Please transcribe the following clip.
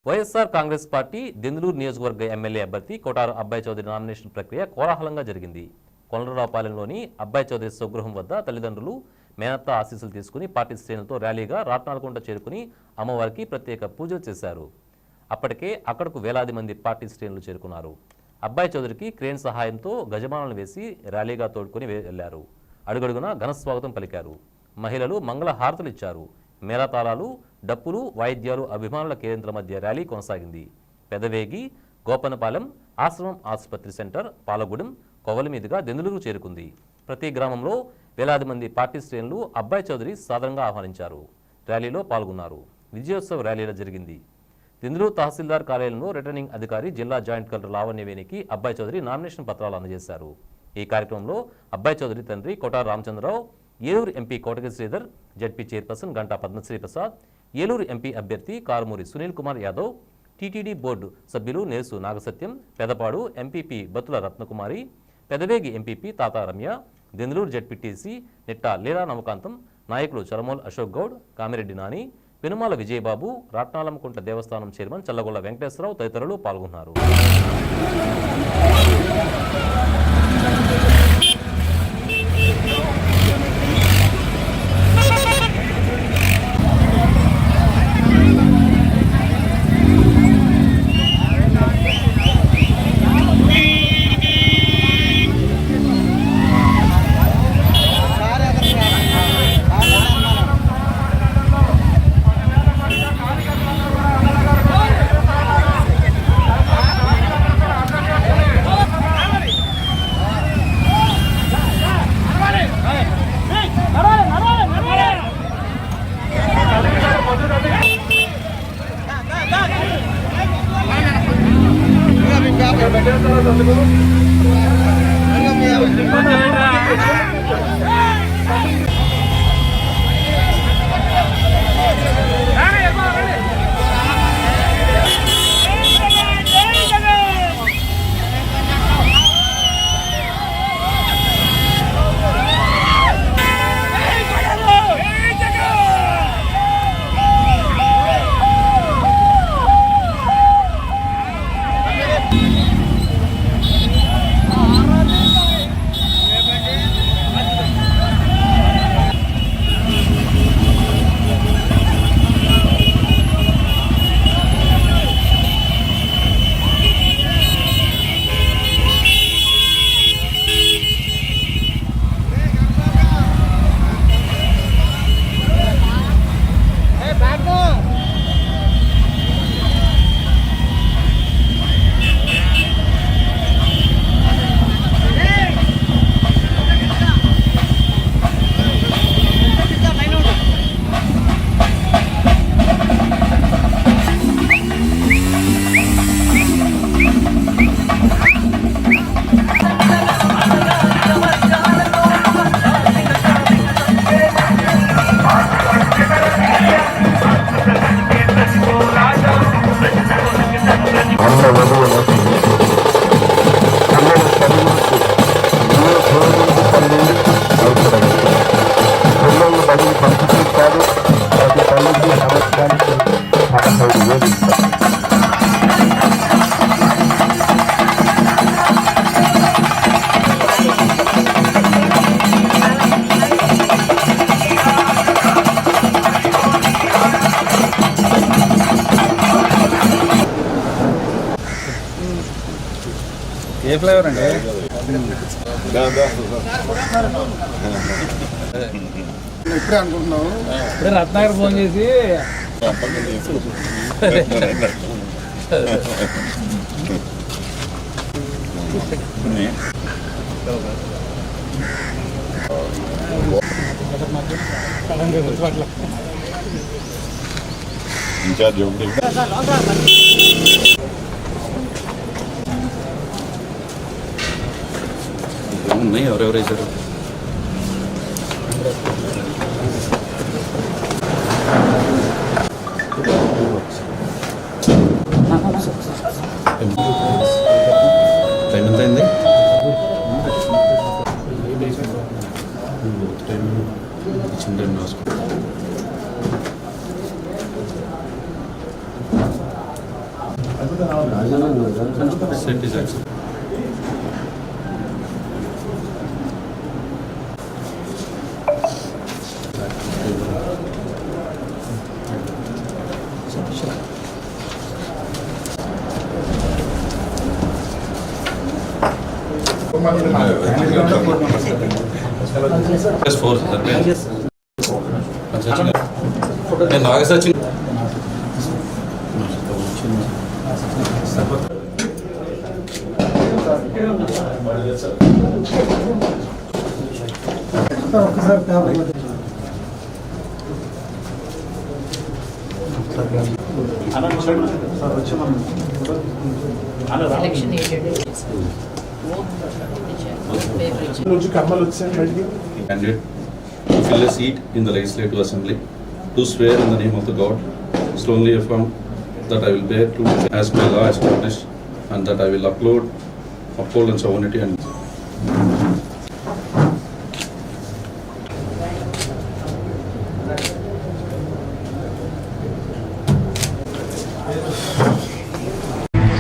YSR Congress party Denduluru నియోజకవర్గ MLA అభ్యర్థి కోటారు అబ్బాయి చౌదరి నామినేషన్ ప్రక్రియ కోలాహలంగా జరిగింది. కొనరావుపాలెంలోని అబ్బాయి చౌదరి స్వగృహం వద్ద తల్లిదండ్రులు మేనత్త ఆశీస్సులు తీసుకుని పార్టీ శ్రేణులతో ర్యాలీగా రాట్నాలకుంట చేరుకుని అమ్మవారికి ప్రత్యేక పూజలు చేశారు. అప్పటికే అక్కడకు వేలాది మంది పార్టీ శ్రేణులు చేరుకున్నారు. అబ్బాయి చౌదరికి క్రేన్ సహాయంతో గజమాలను వేసి ర్యాలీగా తోడుకొని వెళ్లారు. అడుగడుగున ఘనస్వాగతం పలికారు. మహిళలు మంగళ హారతులు ఇచ్చారు. మేళతాళాలు, డప్పులు, వాయిద్యాలు అభిమానుల కేంద్ర మధ్య ర్యాలీ కొనసాగింది. పెదవేగి, గోపనపాలెం, ఆశ్రమం ఆసుపత్రి సెంటర్, పాలగూడెం, కొవ్వలి మీదుగా దెందులూరు చేరుకుంది. ప్రతి గ్రామంలో వేలాది మంది పార్టీ శ్రేణులు అబ్బాయి చౌదరి సాదరంగా ఆహ్వానించారు. ర్యాలీలో పాల్గొన్నారు. విజయోత్సవ ర్యాలీలో జరిగింది. దెందులూరు తహసీల్దార్ కార్యాలయంలో రిటర్నింగ్ అధికారి జిల్లా జాయింట్ కలెక్టర్ లావణ్యవేణికి అబ్బాయి చౌదరి నామినేషన్ పత్రాలు అందజేశారు. ఈ కార్యక్రమంలో అబ్బాయి చౌదరి తండ్రి Kotaru Ramachandrarao, Eluru MP Kotagiri Sridhar, ZP chairperson Ganta Padmashri Prasad, Eluru MP అభ్యర్థి కారుమూరి సునీల్ కుమార్ యాదవ్, టీటీడీ బోర్డు సభ్యులు Nersu Nagasatyam, Pedapadu MPP Batula Ratnakumari, Pedavegi MPP Tata Ramya, Denduluru ZPTC Nitta Leela Navakantam, నాయకులు చరమోల్ అశోక్ గౌడ్, కామిరెడ్డి నాని, పెనుమాల విజయబాబు, రాట్నాలమ్మకుంట దేవస్థానం చైర్మన్ చల్లగొల్ల వెంకటేశ్వరరావు తదితరులు పాల్గొన్నారు. ఏ ఫ్లేవర్ అండి? ఇప్పుడే అనుకుంటున్నాము. ఇప్పుడే రత్నాకర్ ఫోన్ చేసి ఇన్ఛార్జ్ ఉన్నాయి. ఎవరెవరు వేశారు? టైం ఎంత అయింది? Children hospital Set is accepted. Just four, sir. Yes. Naga Sachin. Election agent Candidate to fill a seat in the Legislative Assembly, to swear in the name of the God, solemnly affirm that I will bear true as my law established, and that I will uphold and sovereignty and